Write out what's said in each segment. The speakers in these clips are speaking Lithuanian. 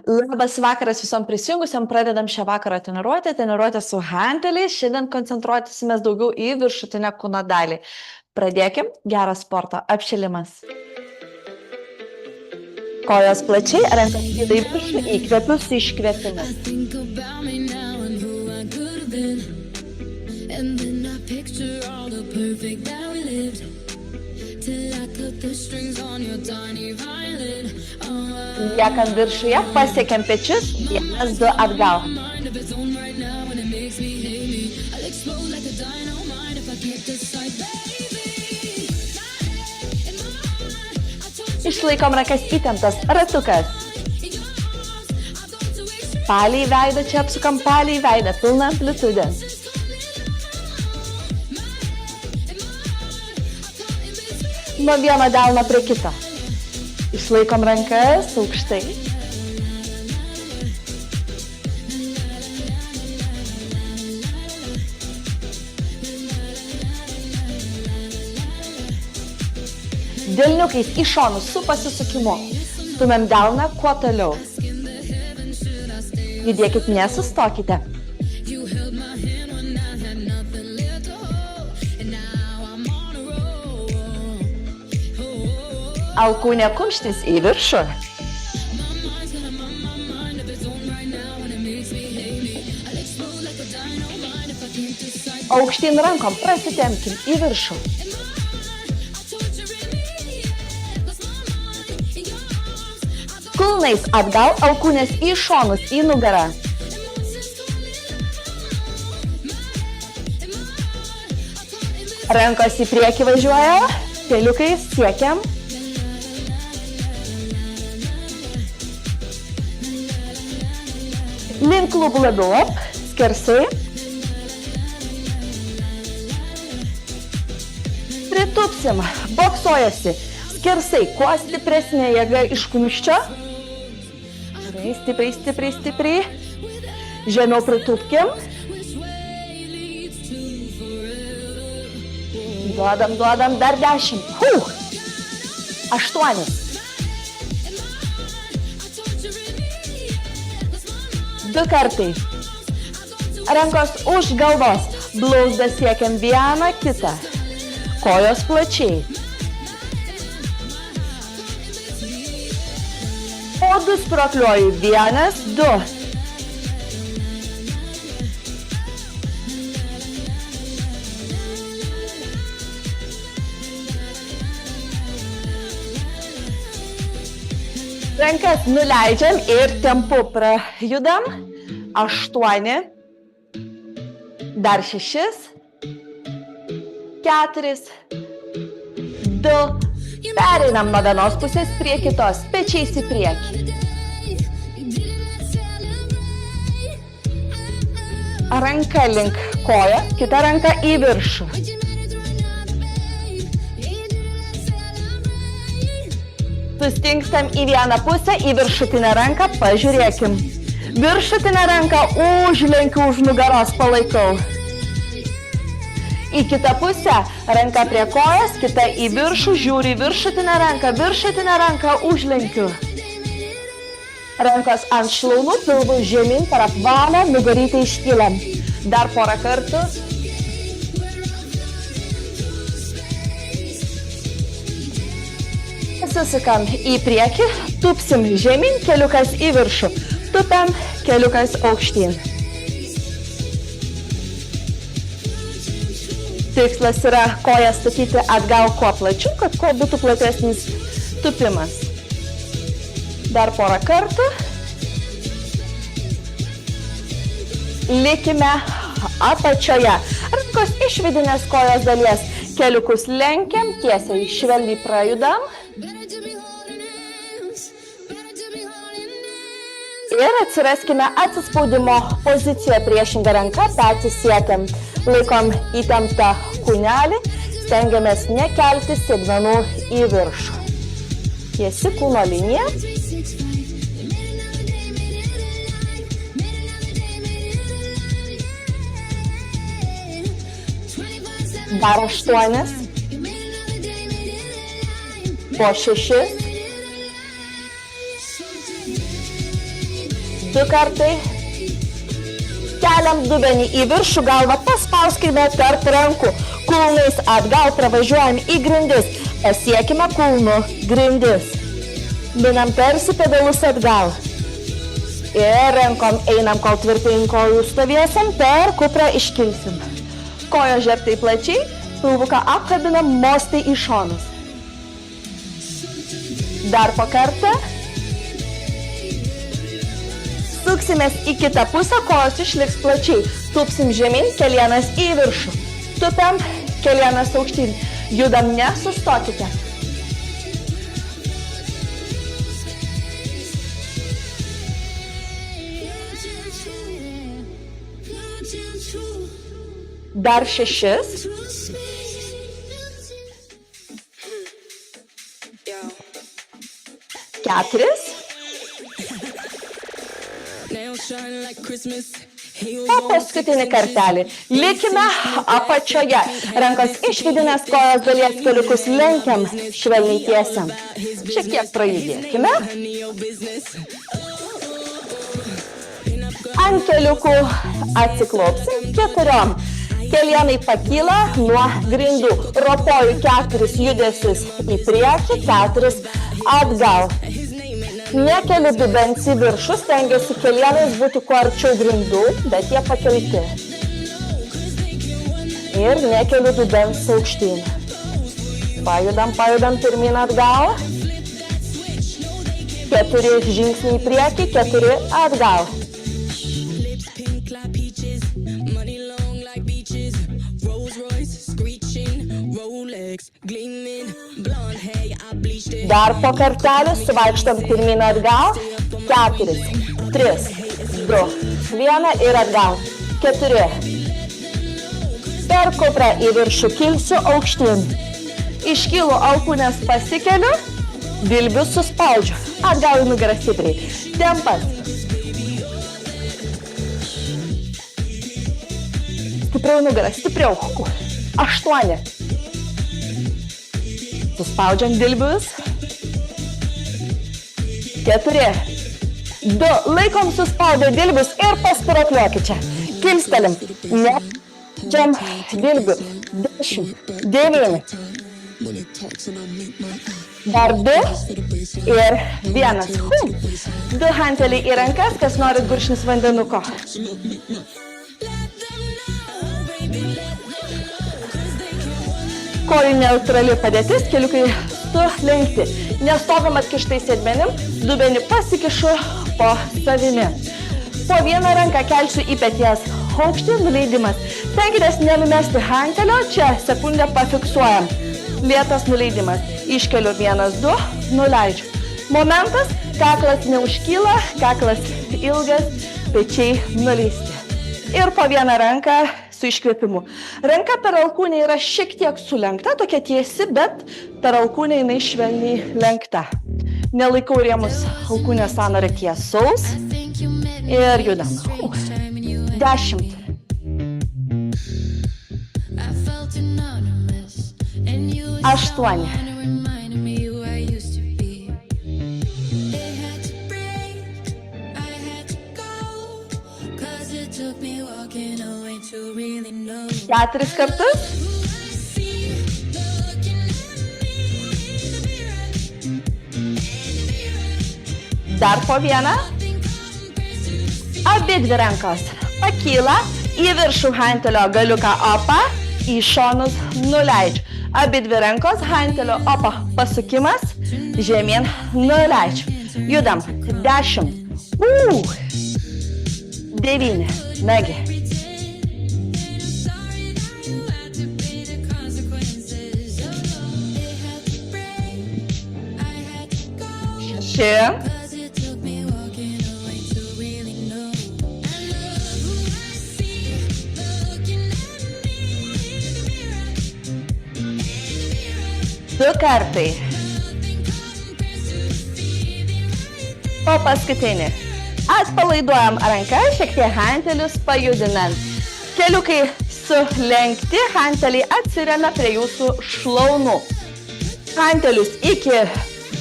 Labas vakaras visom prisijungusiam, pradedam šią vakarą treniruotę su hanteliais, šiandien koncentruosimės daugiau į viršutinę kūno dalį. Pradėkim, geras sporto apšilimas. Kojos plačiai, rankas kyla į viršų, įkvepiu su iškvėpimu. Liekam viršuje, pasiekiam pečius, 1, 2 atgal. Išlaikom rankas įtemptas, ratukas. Palei veidą, čia apsukam palei veidą, pilna amplitudė. Nuo vieno delno prie kito. Išlaikom rankas aukštai. Delniukais į šonus su pasisukimu. Stumiam delną kuo toliau. Judėkit, nesustokite. Alkūnė kumštis į viršų. Aukštyn rankom prasitempkim į viršų. Kulnais atgal, alkūnės į šonus, į nugarą. Rankos į priekį važiuoja, keliukais siekiam. Link klubų labiau, skersai. Pritupsim, boksojasi. Skersai, kuo stipresnė jėga iš kumščio. Stipriai, stipriai, stipriai. Žemiau pritupkim. Duodam, dar 10. 8. 2 kartai. Rankos už galvos. Blauzdą siekiam vieną, kitą. Kojos plačiai. O 2 sprokliuoju. 1, 2. Rankas nuleidžiam ir tempu prajudam. 8. Dar 6. 4. 2. Pereinam nuo vienos pusės prie kitos. Pečiais į priekį. Ranka link koja, kita ranka į viršų. Sustingstam į vieną pusę, į viršutinę ranką, pažiūrėkim. Viršutinę ranką užlenkiu už nugaros, palaikau. Į kitą pusę, ranka prie kojas, kita į viršų, žiūri į viršutinę ranką užlenkiu. Rankos ant šlaunų, pilvų žemyn per apvalę, nugarytę iškylam. Dar porą kartų. Susukam į priekį, tupsim žemyn, keliukas į viršų. Tupiam, keliukas aukštyn. Tikslas yra koją statyti atgal kuo plačiau, kad kuo būtų platesnis tupimas. Dar porą kartų. Likime apačioje. Rankos iš vidinės kojos dalies. Keliukus lenkiam, tiesiai švelniai prajudam. Ir atsiraskime atsispaudimo poziciją, priešingą ranką, petį siekiam. Laikom įtemptą kūnelį, stengiamės nekelti sėdmenų į viršų. Tiesi kūno linija. Dar 8. po 6, 2 kartai, keliam dubenį į viršų, galvą paspauskime tarp rankų, kulnais atgal pravažiuojam į grindis, pasiekime kulnų grindis, minam tarsi pedalus atgal ir rankom einam, kol tvirtai ant kojų stovėsim, per kuprą iškilsim, kojo žertai plačiai, pilvuką apkabinam, mostai į šonus, dar po kartą, suksimės į kitą pusę, kojos išliks plačiai, tupsim žemyn, kelienas į viršų, tupiam, kelienas aukštyn, judam, nesustokite. Dar 6. Keturis. O paskutinį kartelį. Likime apačioje. Rankos iš vidinės kojos dalies keliukus lenkiam, švelniai tiesiam. Šiek tiek prajudėkime. Ant keliukų atsiklaupsim 4. Kelienai pakyla nuo grindų. Ropoju 4 judesius į priekį, 4 atgal. Nekeliu dubens į viršų, stengiuosi kelienais būti kuo arčiau grindų, bet jie pakelti. Ir nekeliu dubens aukštyn. Pajudam pirmyn atgal. 4 žingsniai į priekį, 4 atgal. Dar po kartelį suvaikštam pirmyn atgal, 4, 3, 2, 1 ir atgal, 4. Per kuprą į viršų kilsiu aukštyn. Iškylu alkūnes pasikeliu, dilbius suspaudžiu, atgal į nugarą stipriai. Tempas. Stipriau nugarą, stipriau. 8. Suspaudžiam dilbius. 4, 2, laikom suspaudę dilbius ir paspiruokliuokit čia. Kilstelim. Nečiam dilbių. 10, 9. Dar 2 ir 1. 2 hanteliai į rankas, kas norit gurkšnis vandenuko. Kojų neutrali padėtis, keliukai sulenkti. Nestovim atkištai sėdmenim, dubenį pasikišu po savimi. Po vieną ranką kelsiu į peties aukštį, nuleidimas. Tenkitės nenumesti hantelio, čia sekundę pafiksuojam. Lėtas nuleidimas. Iškeliu 1, 2, nuleidžiu. Momentas, kaklas neužkyla, kaklas ilgas, pečiai nuleisti. Ir po vieną ranką su iškvėpimu. Ranka per alkūnę yra šiek tiek sulenkta, tokia tiesi, bet per alkūnę jinai švelniai lenkta. Nelaikau rėmus alkūnės sąnario tiesaus ir judam. 10. 8. 4 kartus. Dar po vieną. Abidvi rankos pakyla, į viršų hantelio galiuką opa, į šonus nuleidžiu. Abidvi rankos hantelio opa, pasukimas, žemyn nuleidžiu. Judam. 10. 9. Nagi. 6. 2 kartai. O paskutinį. Atpalaiduojam rankas, šiek tiek hantelius pajudinant. Keliukai sulenkti, hanteliai atsiremia prie jūsų šlaunų. Hantelius iki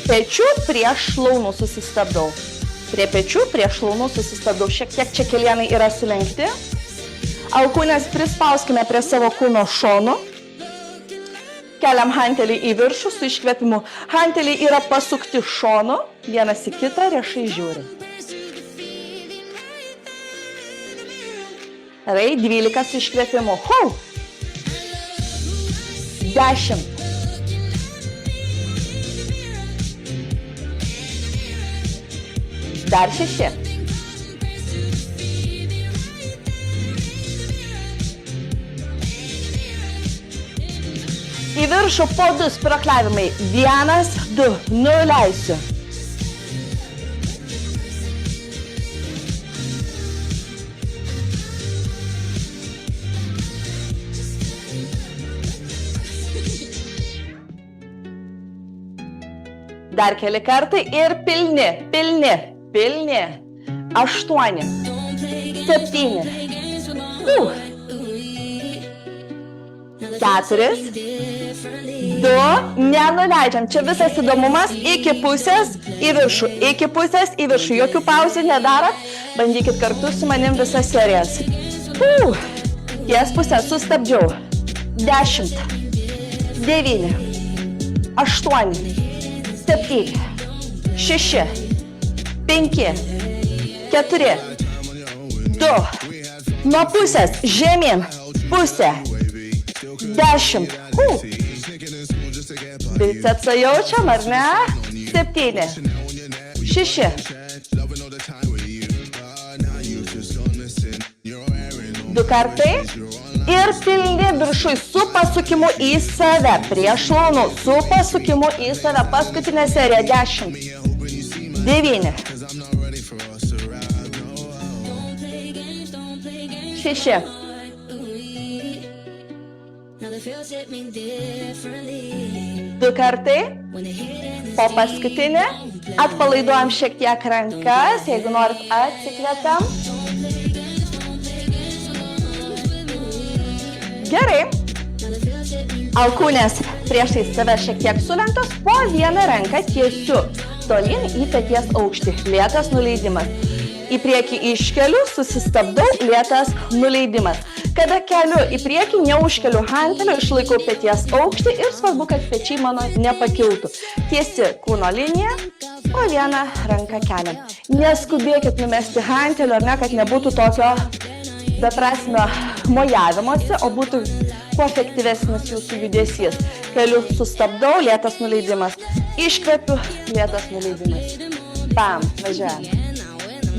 pečių, prieš šlaunų susistabdau. Prie pečių, prieš šlaunų susistabdau. Šiek tiek čia kelienai yra sulenkti. Alkūnės prispauskime prie savo kūno šonų. Keliam hantelį į viršų su iškvėpimu. Hanteliai yra pasukti šonu, vienas į kitą, riešai žiūri. Gerai, 12 su iškvėpimu. 10. Dar 6. Į viršų po 2 spiruokliavimai. 1, 2, nuleisiu. Dar keli kartai ir pilni, pilni, pilni. 8, 7, 4, 2, nenuleidžiam. Čia visas įdomumas iki pusės į viršų, iki pusės į viršų. Jokių pauzių nedarot. Bandykit kartu su manim visas serijas. Ties pusę sustabdžiau. 10, 9, 8, 7, 6, 5, 4, 2, nuo pusės, žemyn, pusė, 10, bicepsą jaučiam, ar ne? 7, 6, 2 kartai ir pilni viršui su pasukimu į save, prie šlaunų, su pasukimu į save, paskutinė serija, 10, 9, 6, 2 kartai, po paskutinį, atpalaiduojam šiek tiek rankas, jeigu norit atsikvėpiam. Gerai. Alkūnės priešais save šiek tiek sulenktos, po vieną ranką tiesiu tolyn į peties aukštį. Lėtas nuleidimas. Į priekį iškeliu, susistabdau, lėtas nuleidimas. Kada keliu į priekį, neužkeliu hantelio, išlaikau peties aukštį ir svarbu, kad pečiai mano nepakiltų. Tiesi kūno linija, po vieną ranką keliam. Neskubėkit numesti hantelio, ar ne, kad nebūtų tokio beprasmio mojavimuose, o būtų kuo efektyvesnis jūsų judesys. Keliu sustabdau, lėtas nuleidimas. Iškvepiu, lėtas nuleidimas. Bam, važiuojam.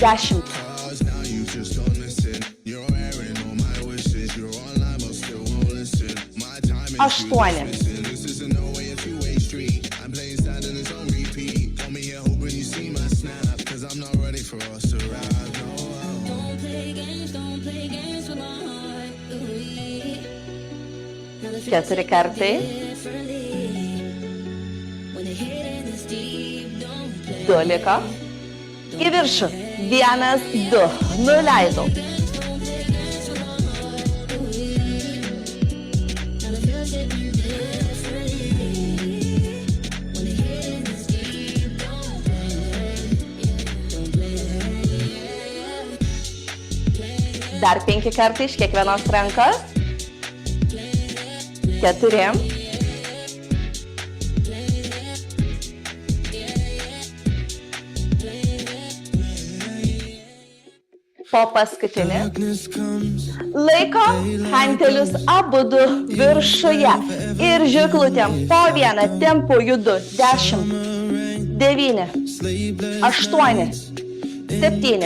10. 8. 4 kartai. 2 liko. Į viršų. 1, 2. Nuleidau. Dar 5 kartai iš kiekvienos rankos. 4. Po paskutinį. Laiko hantelius abudu viršuje. Ir žirklutėm po vieną tempu judu. 10, 9, 8, 7.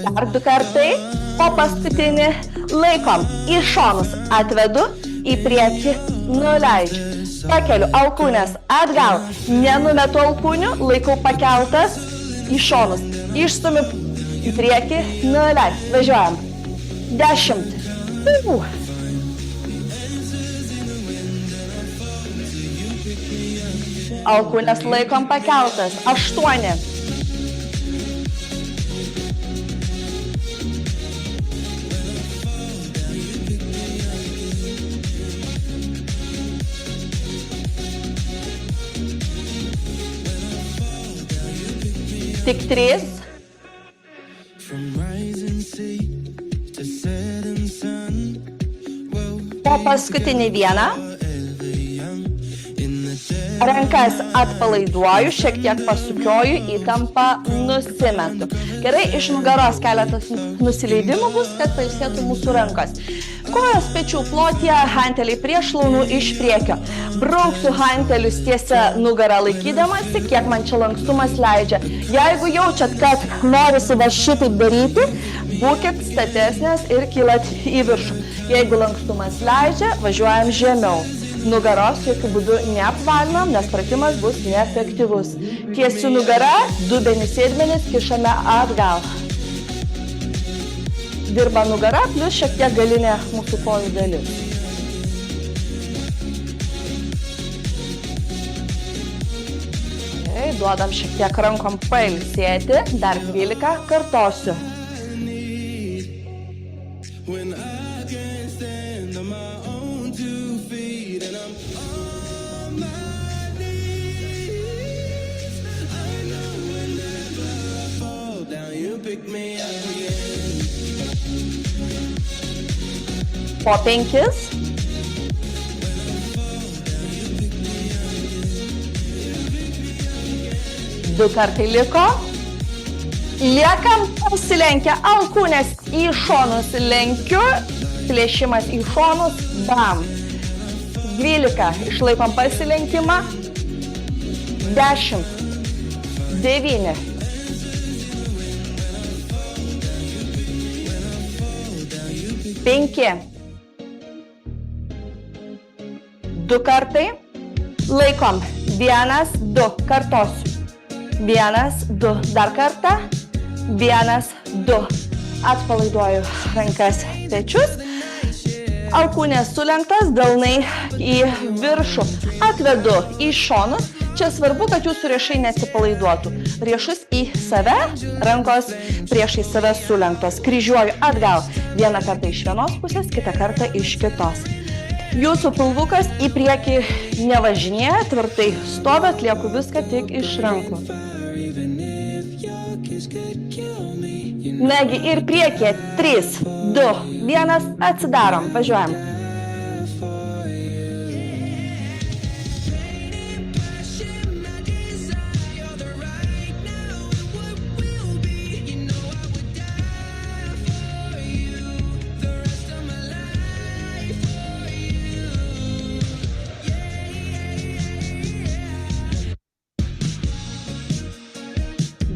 Dar 2 kartai. Po paskutinį laikom. Į šonus atvedu, į priekį nuleidžiu. Pakeliu alkūnės atgal. Nenumetu alkūnių, laikau pakeltas į šonus. Išstumiu į priekį, nuleidžiu. Važiuojam. 10. Alkūnės laikom pakeltas. 8. 7. Tik 3. Po paskutinį vieną. Rankas atpalaiduoju, šiek tiek pasukioju, įtampą nusimetu. Gerai, iš nugaros keletas nusileidimų bus, kad pailsėtų mūsų rankos. Kojos pečių plotyje, hanteliai prieš šlaunų iš priekio. Brauksiu hantelius tiesia nugarą laikydamasi, kiek man čia lankstumas leidžia. Jeigu jaučiat, kad norisi va šitaip daryti, būkit statesnės ir kylat į viršų. Jeigu lankstumas leidžia, važiuojam žemiau. Nugaros jokių būdų neapvalinam, nes pratimas bus neefektyvus. Tiesiu nugara, dubenis sėdmenis kišame atgal. Dirba nugara, plus šiek tiek galinė mūsų kojų dalis. Duodam šiek tiek rankom pailsėti, dar 12 kartosiu. Po 5. Du kartai liko. Liekam pasilenkę, alkūnės į šonus lenkiu, plėšimas į šonus, bam. 12, išlaikom pasilenkimą. 10, 9. 5. 2 kartai. Laikom. 1, 2. Kartosiu. 1, 2. Dar kartą. 1, 2. Atpalaiduoju rankas, pečius. Alkūnės sulenktas, delnai į viršų. Atvedu į šonus. Čia svarbu, kad jūsų riešai nesipalaiduotų. Riešus į save, rankos priešai save sulenktos. Kryžiuoju atgal. Vieną kartą iš vienos pusės, kitą kartą iš kitos. Jūsų pilvukas į priekį nevažinėja, tvirtai stovi, atlieku viską tik iš rankų. Nagi ir priekyje 3, 2, 1, atsidarom, važiuojam.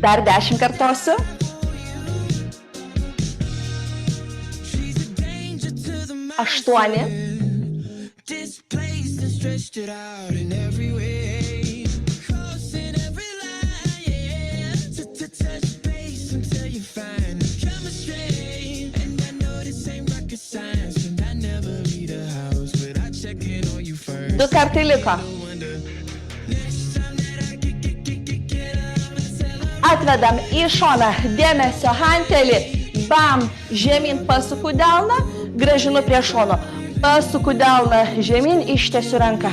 Dar 10 kartosiu. Aštuoni. 2 kartai liko. Atvedam į šoną, dėmesio hantelį, bam, žemyn pasuku delną, grąžinu prie šono, pasuku delną žemyn, ištiesiu ranką,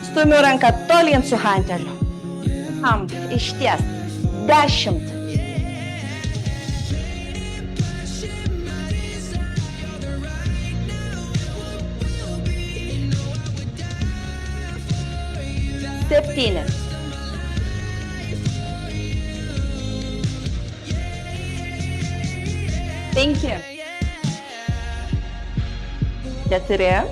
stumiu ranką tolyn su hanteliu, bam, išties, 10, 7, 5, 4,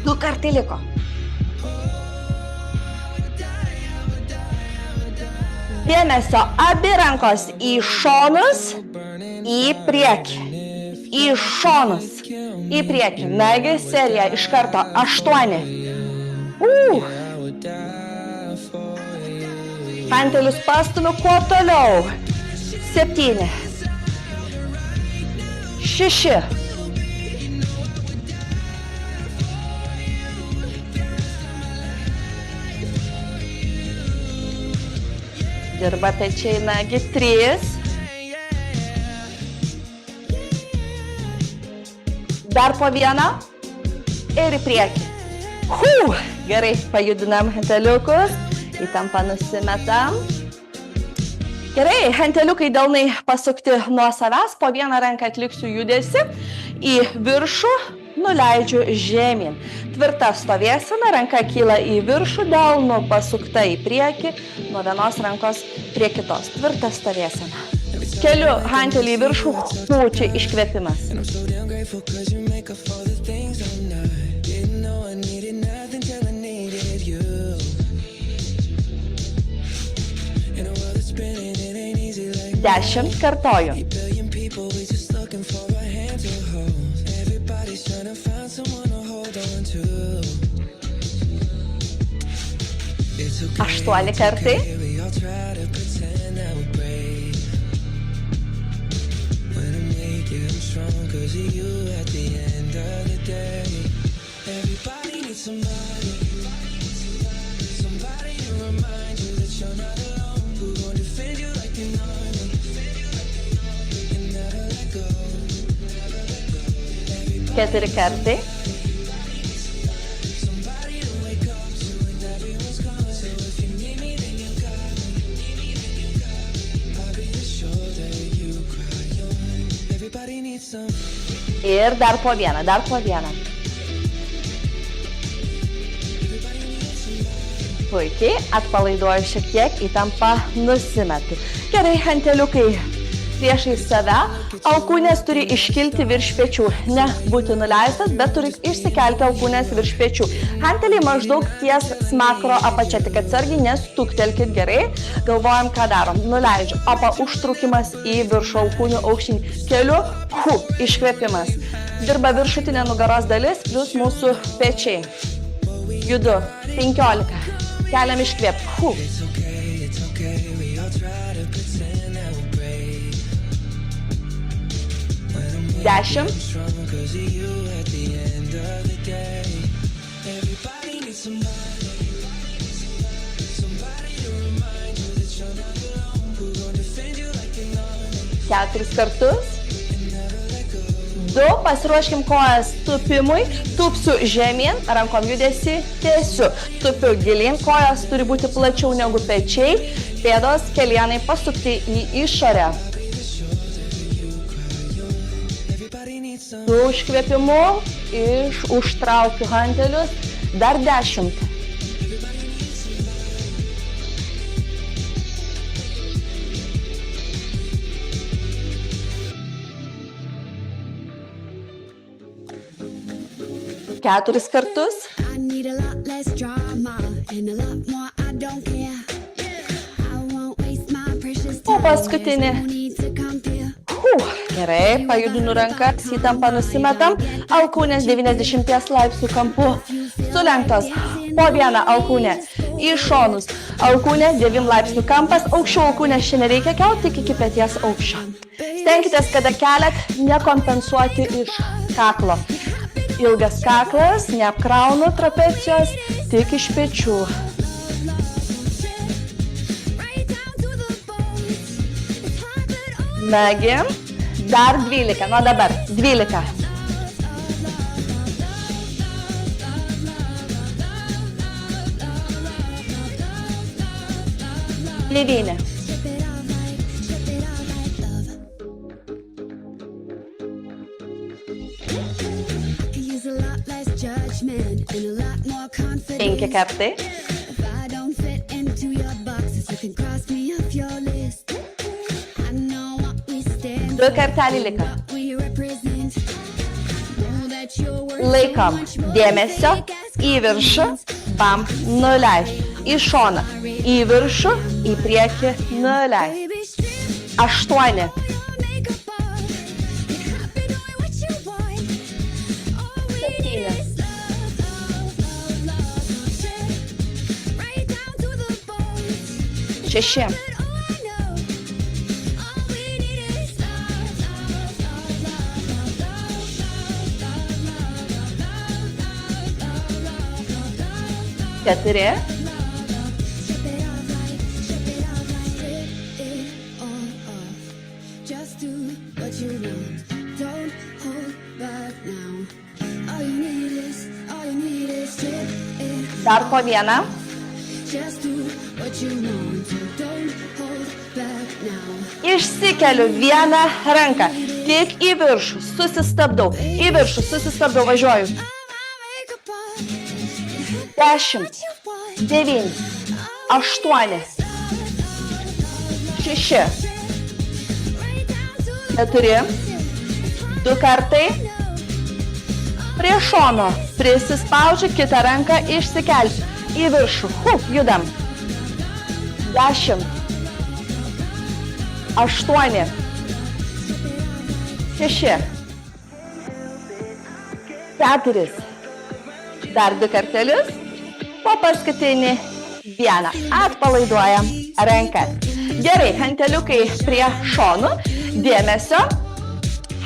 2 kartai liko. Dėmesio, abi rankos į šonus, į priekį, į šonus, į priekį. Nagi, serija iš karto 8. Hantelius pastumiu kuo toliau. 7, 6, 5, dirba pečiai, nagi, 3, dar po vieną ir į priekį. Gerai, pajudinam hanteliukus, įtampą nusimetam. Gerai, hanteliukai delnai pasukti nuo savęs, po vieną ranką atliksiu judesi, į viršų nuleidžiu žemyn. Tvirta stovėsena, ranka kyla į viršų, delnų pasukta į priekį, nuo vienos rankos prie kitos. Tvirta stovėsena. Keliu hantelį į viršų, pučia iškvėpimas. Dešimt kartoju. Aštuoni kartai. Keturi kartai. Ir dar po vieną, dar po vieną. Puikiai, atpalaiduoju šiek tiek, įtampą nusimetu. Gerai, hanteliukai priešai save, alkūnės turi iškilti virš pečių. Ne būti nuleistas, bet turi išsikelti alkūnės virš pečių. Hanteliai maždaug ties smakro apačia, tik atsargiai nestuktelkit gerai. Galvojam, ką darom. Nuleidžiu. Apa užtrukimas į viršų alkūnių aukštyn. Keliu, iškvėpimas. Dirba viršutinė nugaros dalis, plus mūsų pečiai. Judu. 15. Keliam iškvėp. 10. Keturis kartus. 2. Pasiruoškim kojas tupimui. Tupsiu žemyn, rankom judesi tiesiu. Tupiu gilin, kojas turi būti plačiau negu pečiai. Pėdos kelienai pasukti į išorę. Su užkvėpimu užtraukiu hantelius. Dar 10. Keturis kartus. O paskutinį. Gerai, pajudinu rankas, įtampą nusimetam, alkūnės 90 laipsnių kampu sulenktos, po vieną alkūnę į šonus, alkūnė 9 laipsnių kampas, aukščiau alkūnės šiandien reikia kelti tik iki peties aukščio. Stenkitės, kada keliat, nekompensuoti iš kaklo. Ilgas kaklas, neapkraunu trapecijos, tik iš pečių. Nagi. Dar 12, nuo dabar 12. Devyni. Penki kartai. 2 kartelį liko. Laikom dėmesio į viršų, bam, nuleis. Į šoną, į viršų, į priekį, nuleis. 8. 7. 6. 4. 5. Dar po vieną. Išsikeliu vieną ranką, tik į viršų, susistabdau, į viršų, susistabdau, važiuoju. 10, 9, 8, 6, 4, 2 kartai, prie šono, prisispaudžiu, kitą ranką išsikelsiu, į viršų, judam. 10, 8, 6, 4, dar 2 kartelius, po paskutinį vieną, atpalaiduojam rankas. Gerai, hanteliukai prie šonų, dėmesio,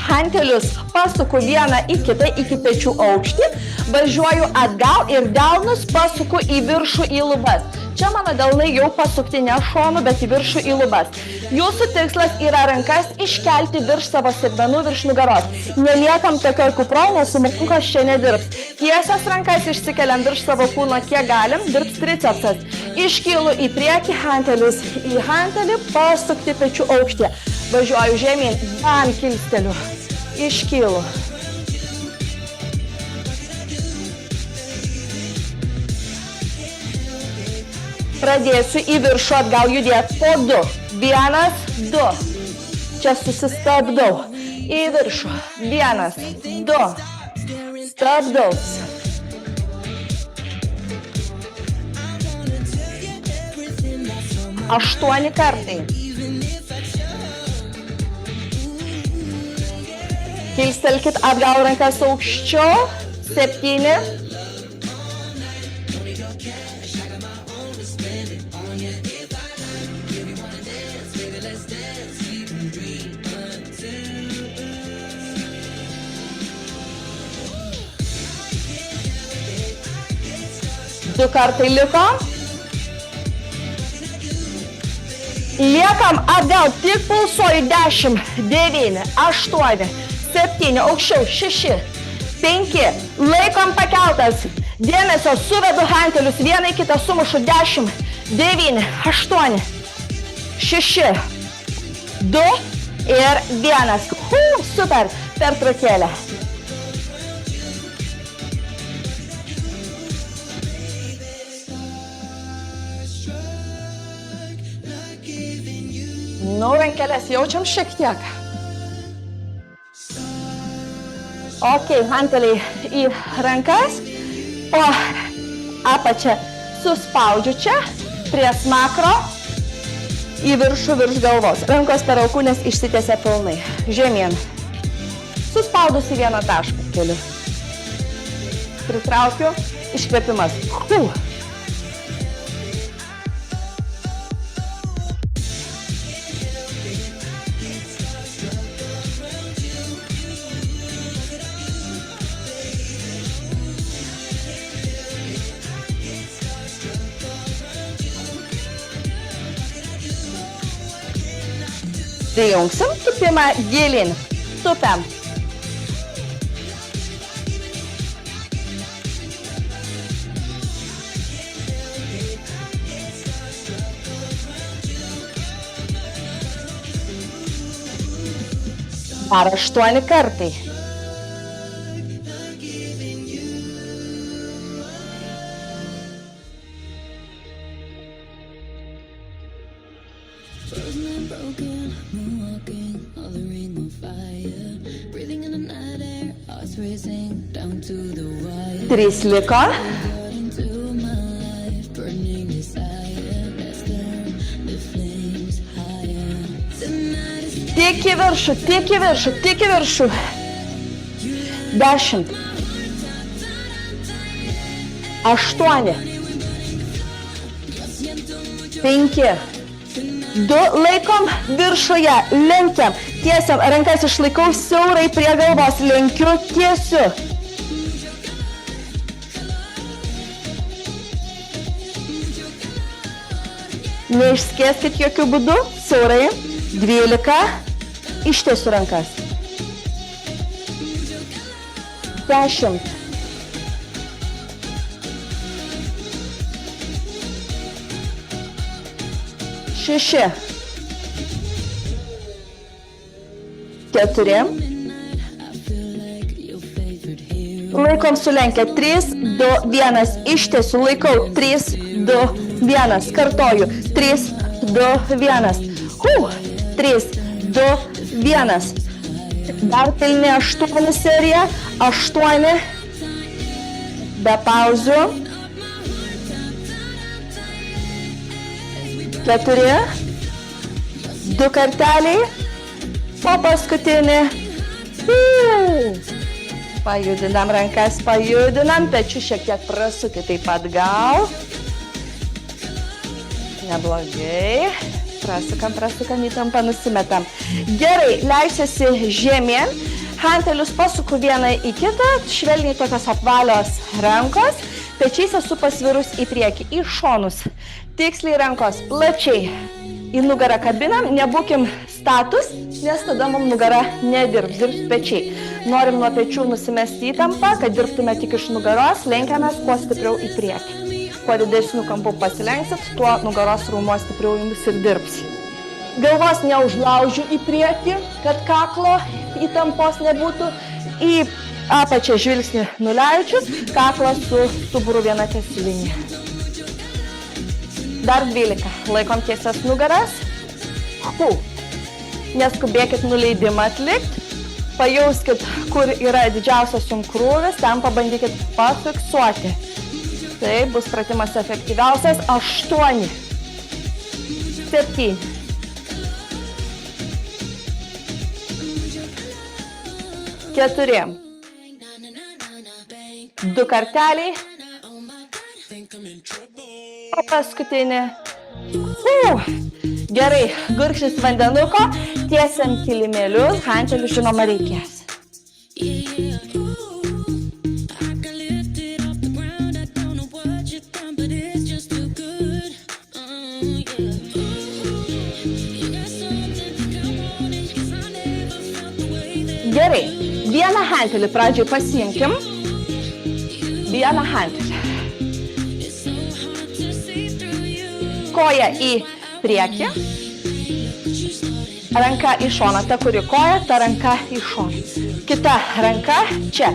hantelius pasuku vieną į kitą, iki pečių aukštį, važiuoju atgal ir delnus pasuku į viršų į lubas. Čia mano delnai jau pasukti ne šonu, bet į viršų į lubas. Jūsų tikslas yra rankas iškelti virš savo sėdmenų, virš nugaros. Neliekam tokioj kuproj, nes su rankos čia nedirbs. Tiesias rankas išsikeliam virš savo kūno, kiek galim, dirbs tricepsas. Iškylu į priekį, hantelius į hantelį, pasukti pečių aukštį. Važiuoju žemyn, bam, kilsteliu. Iškylu. Pradėsiu į viršų atgal judėti po 2. 1, 2. Čia susistabdau. Į viršų. 1, 2. Stabdau. Aštuoni kartai. Kilstelkit atgal rankas aukščiau. 7. Du kartai liko. Liekam atgal, tik pulsuoju. 10, 9, 8, 7, aukščiau, 6, 5. Laikom pakeltas. Dėmesio, suvedu hantelius, vieną į kitą sumušu. 10, 9, 8, 6, 2 ir 1. Super, pertraukėlė. Rankelės jaučiam šiek tiek. Ok, hanteliai į rankas, o apačią suspaudžiu čia, prie smakro, į viršų virš galvos. Rankos per alkūnes išsitiesia pilnai. Žemyn. Suspaudusi vieną tašką keliu. Pritraukiu, iškvėpimas. Prijungsim, tupimą gilin. Tupiam. Dar 8 kartai. Trys liko. Tik į viršų, tik į viršų, tik į viršų. 10. 8. 5. 2. Laikom viršuje, lenkiam, tiesiam, rankas išlaikau siaurai prie galvos, lenkiu, tiesiu. Neišskėskit jokių būdų, siaurai. 12. Ištiesiu rankas. 10, 6, 4, laikom sulenkę, 3, 2, 1, ištiesiu, laikau, 3, 2, 1, kartoju, 3, 2, 1, 3, 2, 1, dar pilni 8 serija, 8, be pauzių, 4, 2 karteliai, o paskutinį, pajudinam rankas, pajudinam, pečių šiek tiek prasukti taip atgal, neblogai, prasukam, įtampą nusimetam. Gerai, leisiuosi žemyn, hantelius pasuku vieną į kitą, švelniai tokios apvalios rankos, pečiais esu pasvirus į priekį, į šonus, tiksliai rankos, plačiai, į nugarą kabinam, nebūkim status, nes tada mums nugara nedirbs, dirbs pečiai. Norim nuo pečių nusimesti įtampą, kad dirbtume tik iš nugaros, lenkiamės kuo stipriau į priekį. Kuo didesnių kampų pasilenksit, tuo nugaros raumuo stipriau jums ir dirbs. Galvos neužlaužiu į priekį, kad kaklo įtampos nebūtų. Į apačią žvilgsnį nuleidžiu, kaklo su stuburu viena tiesi linija. Dar 12. Laikom tiesias nugaras. Neskubėkit nuleidimą atlikti. Pajauskit, kur yra didžiausias jums krūvis, ten pabandykit pafiksuoti. Tai bus pratimas efektyviausias. 8, 7, 4, 2 karteliai, o paskutinį. Gerai, gurkšnis vandenuko, tiesiam kilimėlius, hantelius žinoma reikės. Gerai, vieną hantelį pradžiai pasiimkim. Vieną hantelį. Koja į priekį. Ranka į šoną, ta kuri koja, ta ranka į šoną. Kita ranka čia,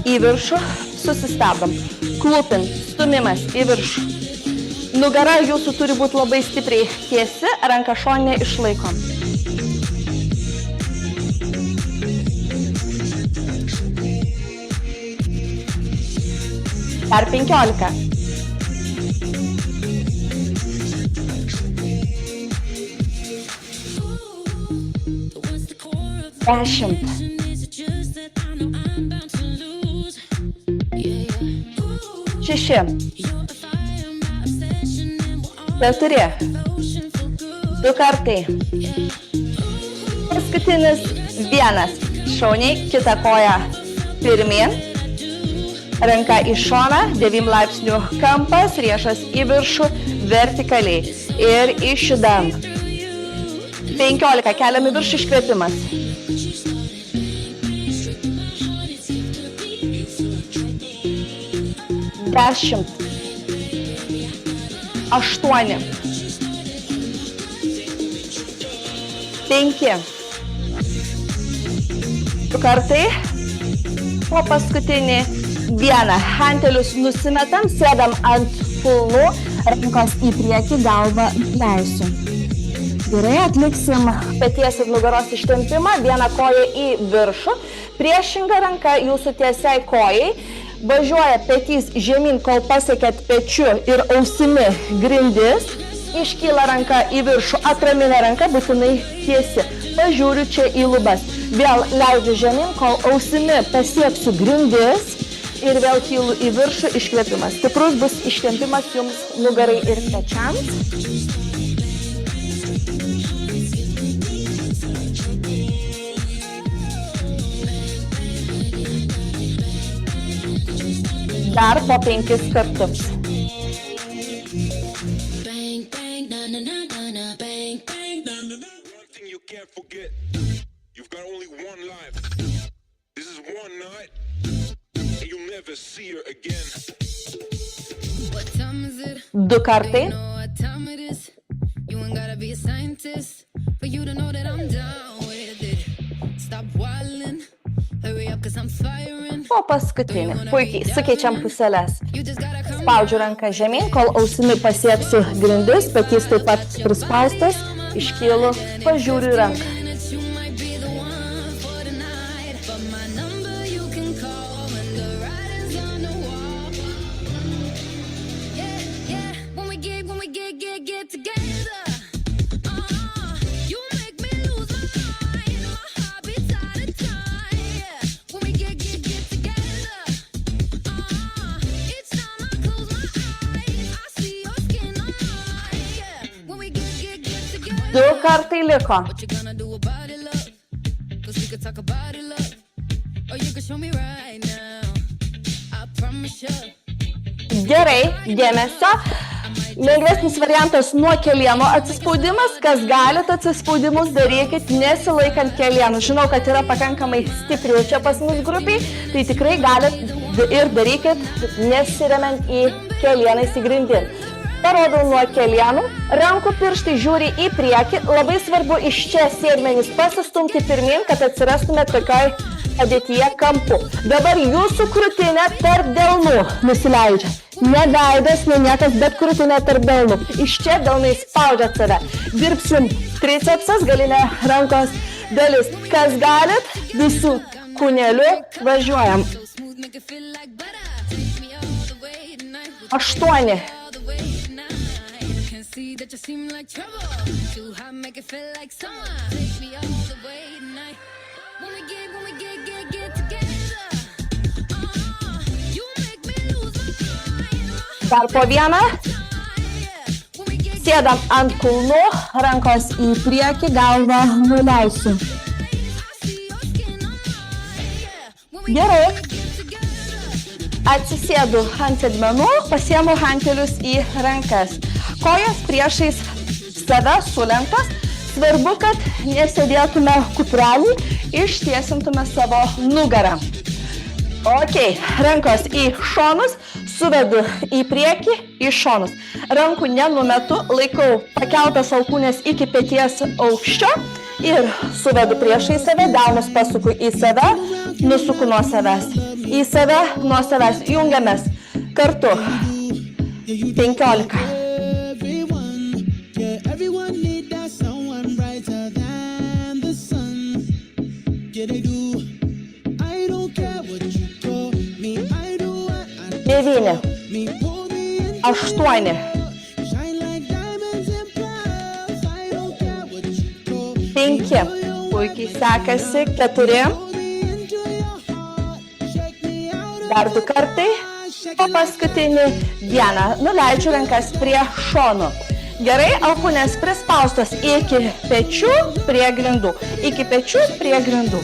į viršų, susistabdom. Klupin, stumimas į viršų. Nugara jūsų turi būti labai stipriai tiesi, ranka šoninė išlaikom. Dar 15. Dešimt. 6. 4. 2 kartai. Paskutinis 1. Šauniai, kita koja pirmyn. Ranka į šoną, 9 laipsnių kampas, riešas į viršų, vertikaliai. Ir išjudam. 15, keliam į viršų, iškvėpimas. 10, 8, 5, 2 kartai, o paskutinį 1. Hantelius nusimetam, sėdam ant kulnų, rankos į priekį, galvą leisiu. Gerai, atliksim peties ir nugaros ištempimą, vieną koją į viršų, priešinga ranka jūsų tiesiai kojai, važiuoja petys žemyn, kol pasiekėt pečiu ir ausimi grindis, iškyla ranka į viršų, atraminė ranka būtinai tiesi, pažiūriu čia į lubas, vėl leidžiu žemyn, kol ausimi pasieksiu grindis ir vėl kylu į viršų, iškvėpimas. Stiprus bus ištempimas jums nugarai ir pečiams. Dar po 5 kartus. Can't forget, you've got only one life. This is one night. Du kartai. O paskutinį. Puikiai, sukeičiam puselės. Spaudžiu ranką žemyn, kol ausimi pasieksiu grindis, petys taip pat prispaustas, iškylu, pažiūriu į ranką. Du kartai liko. Gerai, dėmesio. Lengvesnis variantas nuo kelieno atsispaudimas. Kas galit atsispaudimus darykit nesilaikant kelienų. Žinau, kad yra pakankamai stiprių čia pas mus grupiai, tai tikrai galit ir darykit nesiremiant į kelienais į grindin. Parodau nuo kelienų, rankų pirštai žiūri į priekį, labai svarbu iš čia sėdmenis pasistumti pirmin, kad atsirastumėt tokioj padėtyje kampu. Dabar jūsų krūtinė tarp delnų nusileidžia. Ne veidas, ne niekas, bet krūtinė tarp delnų. Iš čia delnai spaudžiat save. Dirbsim tricepsas, galinė rankos dalis. Kas galit, visų kūneliu važiuojam. 8. Dar po vieną. Sėdam ant kulnų, rankos į priekį, galvą nuleisiu. Gerai. Atsisėdu ant sėdmenų, pasiemu hantelius į rankas. Kojas priešais save sulenktos. Svarbu, kad nesėdėtume kuprelį, ištiesintume savo nugarą. Ok, rankos į šonus, suvedu į priekį, į šonus. Rankų nenumetu, laikau pakeltas alkūnės iki peties aukščio ir suvedu priešai save, delnus pasuku į save, nusuku nuo savęs. Į save, nuo savęs. Jungiamės kartu. 15. Devyni. 8. 5. Puikiai sekasi. 4. Dar 2 kartai. O paskutinį 1. Nuleidžiu rankas prie šonų. Gerai, alkūnės prispaustos iki pečių prie grindų. Iki pečių prie grindų.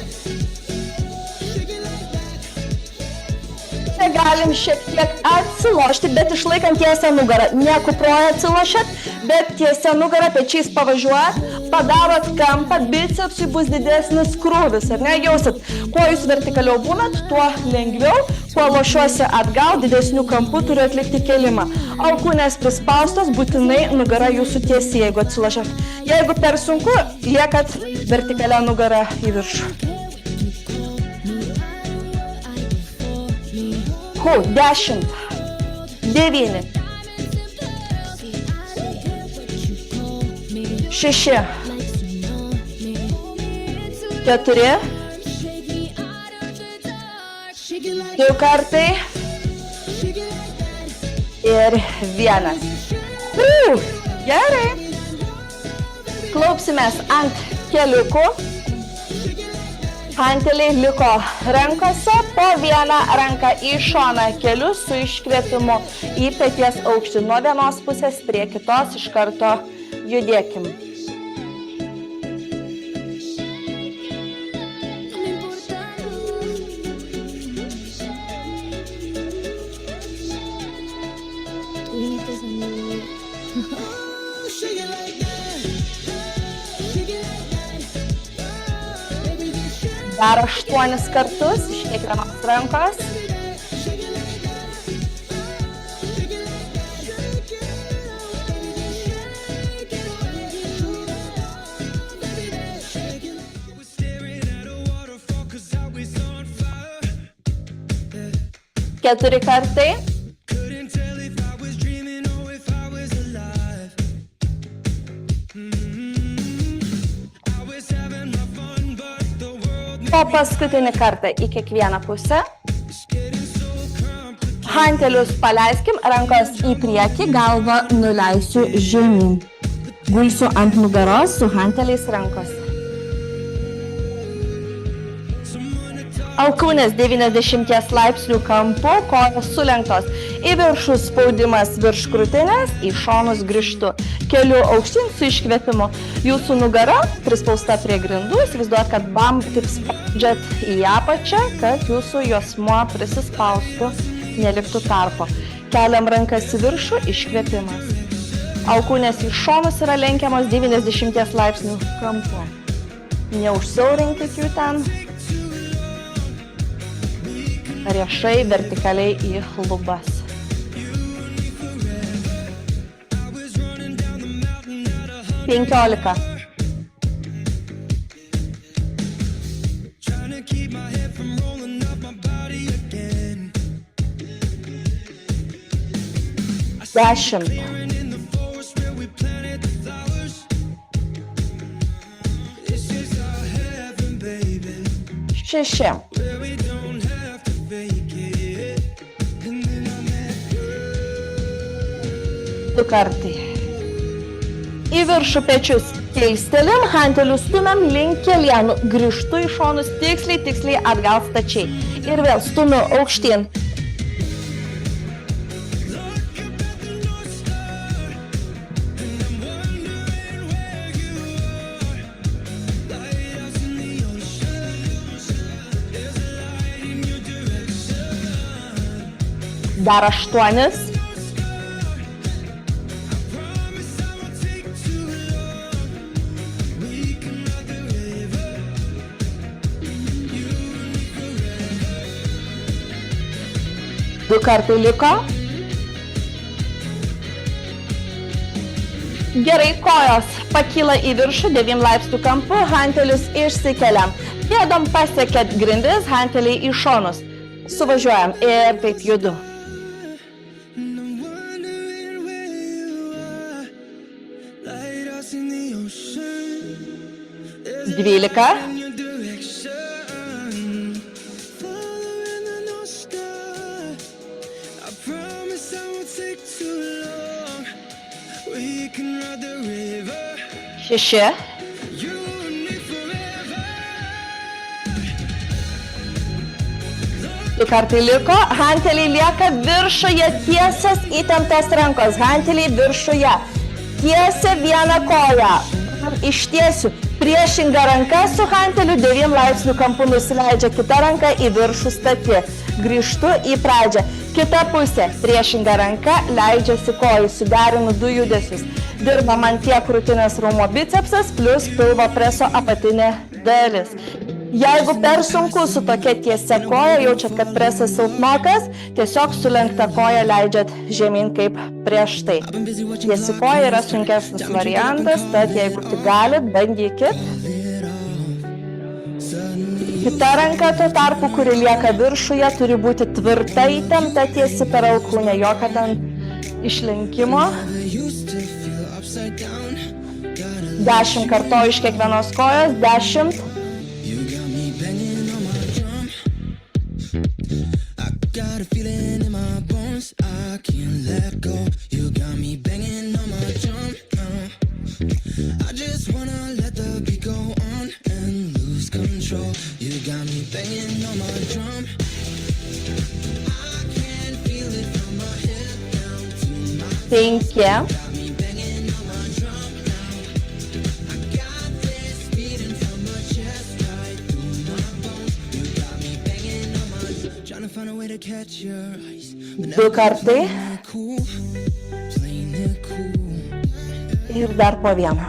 Čia galim šiek tiek atsilošti, bet išlaikant tiesią nugarą. Ne kuproja atsilošėt, bet tiesią nugarą pečiais pavažiuojat, padarot kampą, bicepsui bus didesnis krūvis, ar ne? Jausit, kuo jūs vertikaliau būnat, tuo lengviau, kuo lošiuosi atgal, didesnių kampų turiu atlikti kelimą. Alkūnės prispaustos, būtinai nugara jūsų tiesiai, jeigu atsilošėt. Jeigu per sunku, liekat vertikalia nugara į viršų. 10, 9, 6, 4, 2 kartai ir 1. Gerai. Klaupsimės ant keliukų. Hanteliai liko rankose, po vieną ranką į šoną keliu su iškvėpimu į peties aukštį. Nuo vienos pusės prie kitos iš karto judėkim. Dar 8 kartus iš kiekvienos rankos. 4 kartai. Po paskutinį kartą į kiekvieną pusę. Hantelius paleiskim, rankos į priekį, galvą nuleisiu žemyn. Gulsiu ant nugaros su hanteliais rankose. Alkūnės 90 laipsnių kampu, kojos sulenktos. Į viršų spaudimas virš krūtinės, į šonus grįžtu. Keliu aukštyn su iškvėpimu. Jūsų nugara prispausta prie grindų. Įsivaizduot, kad bam taip spaudžiat į apačią, kad jūsų juosmuo prisispaustų, neliktų tarpo. Keliam rankas į viršų, iškvėpimas. Alkūnės į šonus yra lenkiamos 90 laipsnių kampu. Neužsiaurinkit jų ten. Riešai vertikaliai į lubas. Penkiolika. Dešimt. 6. 2 kartai. Į viršų pečius kilstelim, hantelius stumiam link kelienų, grįžtu į šonus tiksliai atgal stačiai. Ir vėl stumiu aukštyn. Dar 8. Du kartai liko. Gerai, kojos pakyla į viršų 9 laipsnių kampu, hantelius išsikeliam. Pėdom pasiekėt grindis, hanteliai į šonus. Suvažiuojam ir taip judu. 12. 6. 2 kartai liko, hanteliai lieka viršuje, tiesios įtemptos rankos, hanteliai viršuje. Tiesia vieną koją, ištiesiu, priešinga ranka su hanteliu 9 laipsnių kampu nusileidžia, kita ranka į viršų stati. Grįžtu į pradžią. Kita pusė, priešinga ranka, leidžiasi kojų, suderinu 2 judesius. Dirba man tiek krūtinės raumo bicepsas plus pilvo preso apatinė dalis. Jeigu per sunku su tokia tiesia koja, jaučiat, kad presas silpnokas, tiesiog sulenkta koja leidžiat žemyn kaip prieš tai. Tiesi koja yra sunkesnis variantas, tad jeigu tik galit, bandykit. Kita ranka tuo tarpu, kuri lieka viršuje, turi būti tvirta įtempta tiesi per alkūnę, jokio ten išlenkimo. 10 kartojų iš kiekvienos kojos, 10. Penki. 2 kartai. Ir dar po vieną.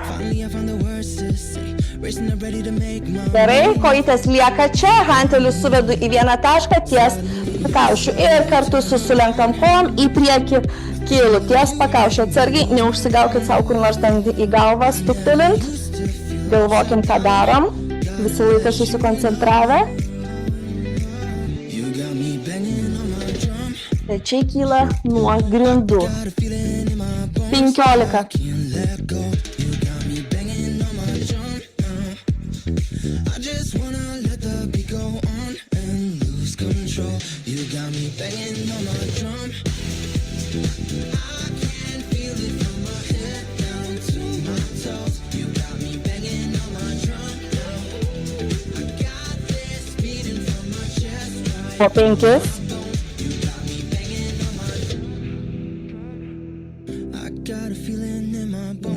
Gerai, kojytės lieka čia, hantelius suvedu į vieną tašką ties pakaušiu ir kartu su sulenktam kojom į priekį kylu ties pakaušiu. Atsargiai, neužsigaukit savo kur nors ten į galvą stuktelint. Galvokim, ką darom. Visą laiką susikoncentravę. Pečiai kyla nuo grindų. 15. Po 5.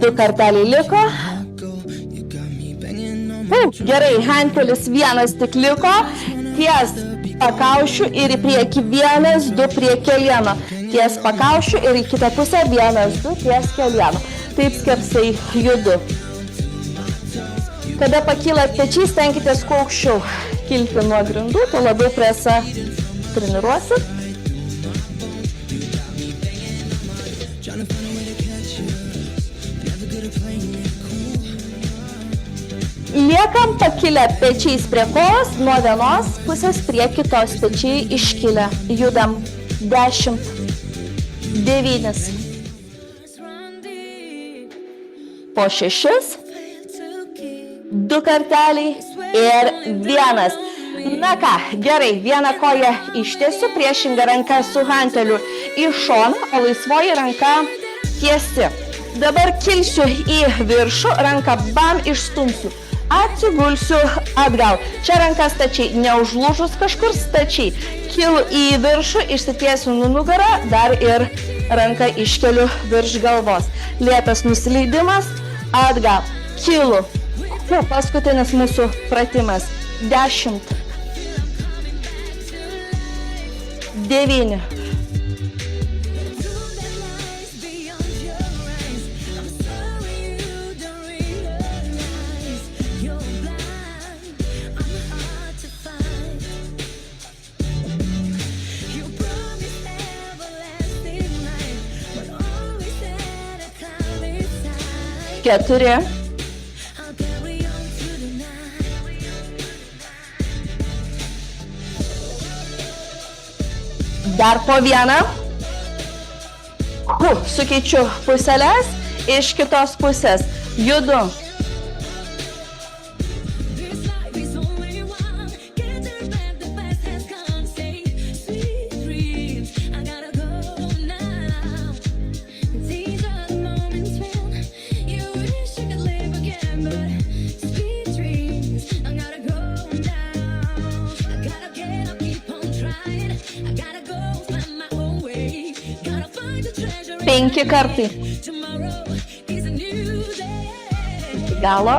Du karteliai liko. Gerai, hantelis vienas tik liko. Ties pakaušiu ir į priekį 1, 2 prie kelieno. Ties pakaušiu ir į kitą pusę 1, 2 ties kelieno. Taip skersai judu. Kada pakylat pečiais, stenkitės kuo aukščiau kilti nuo grindų, tuo labiau presą treniruosit. Liekam pakilę pečiais prie kojos, nuo vienos pusės prie kitos pečiai iškilę. Judam 10, 9, po 6, 2 karteliai ir 1. Na ką, gerai, vieną koją ištiesiu, priešingą ranką su hanteliu į šoną, o laisvoji ranka tiesi. Dabar kilsiu į viršų, ranką bam išstumsiu. Atsigulsiu atgal. Čia ranka stačiai, neužlūžus kažkur stačiai. Kilu į viršų, išsitiesiu nugarą, dar ir ranką iškeliu virš galvos. Lėtas nusileidimas, atgal. Kilu. Paskutinis mūsų pratimas. 10, 9, 4, 1. Sukeičiu puselės iš kitos pusės. Judu. Penki kartai. Iki galo.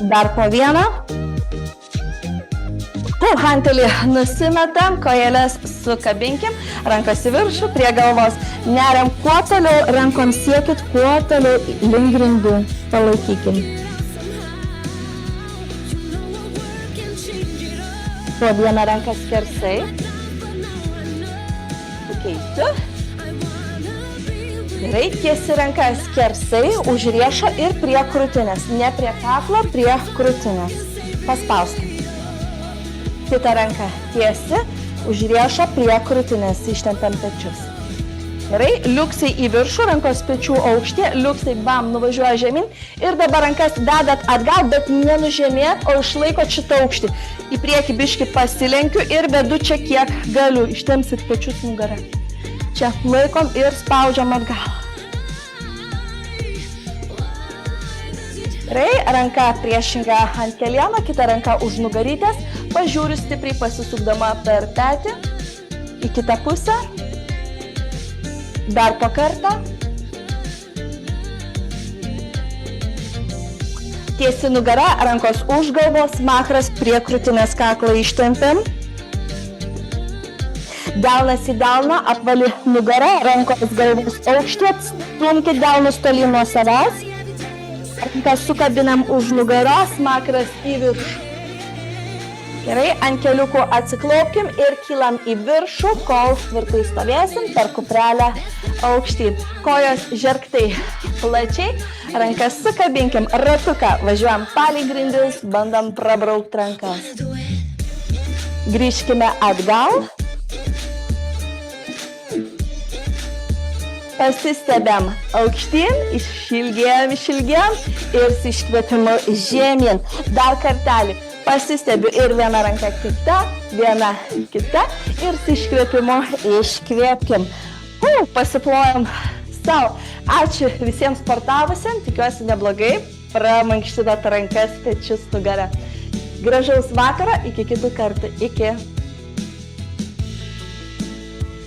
Dar po 1. Hantelį nusimetam, kojelės sukabinkim, rankas į viršų, prie galvos. Neriam kuo toliau, rankom siekit kuo toliau link grindų. Palaikykim. Po 1 ranką skersai. Sukeisiu. Gerai, tiesi ranką skersai, už riešo ir prie krūtinės. Ne prie kaklo, prie krūtinės. Paspauskim. Kita ranka tiesi, už riešo prie krūtinės. Ištempiam pečius. Gerai, liuksai į viršų, rankos pečių aukštė, liuksai bam, nuvažiuoja žemyn ir dabar rankas dedat atgal, bet nenužemėt, o išlaikot šitą aukštį. Į priekį biškį pasilenkiu ir vedu čia kiek galiu. Ištempsit pečius nugarą. Čia laikom ir spaudžiam atgal. Gerai, ranka priešinga ant kelieno, kita ranka už nugarytės. Pažiūriu stipriai pasisukdama per petį. Į kitą pusę. Dar po kartą. Tiesi nugara, rankos už galvos, machras prie krūtinės kaklą ištempiam. Delnas į delną, apvali nugara, rankos galvos aukštė, stumkit delnus tolyn nuo savęs. Rankas sukabinam už nugaros, machras į viršų. Gerai, ant keliukų atsiklaupkim ir kylam į viršų, kol tvirtai stovėsim per kuprelę aukštyn. Kojos žergtai plačiai, rankas sukabinkim, ratuką, važiuojam palei grindis, bandom prabraukti rankas. Grįžkime atgal. Pasistebėm aukštyn, išilgėjom ir su iškvėpimu žemyn. Dar kartelį. Pasistebiu ir viena ranka kita ir su iškvėpimu iškvėpkim. Pasiplojam sau. Ačiū visiems sportavusiems, tikiuosi neblogai. Pramankštinot rankas, pečius, nugarą. Gražaus vakaro, iki kitų kartų. Iki.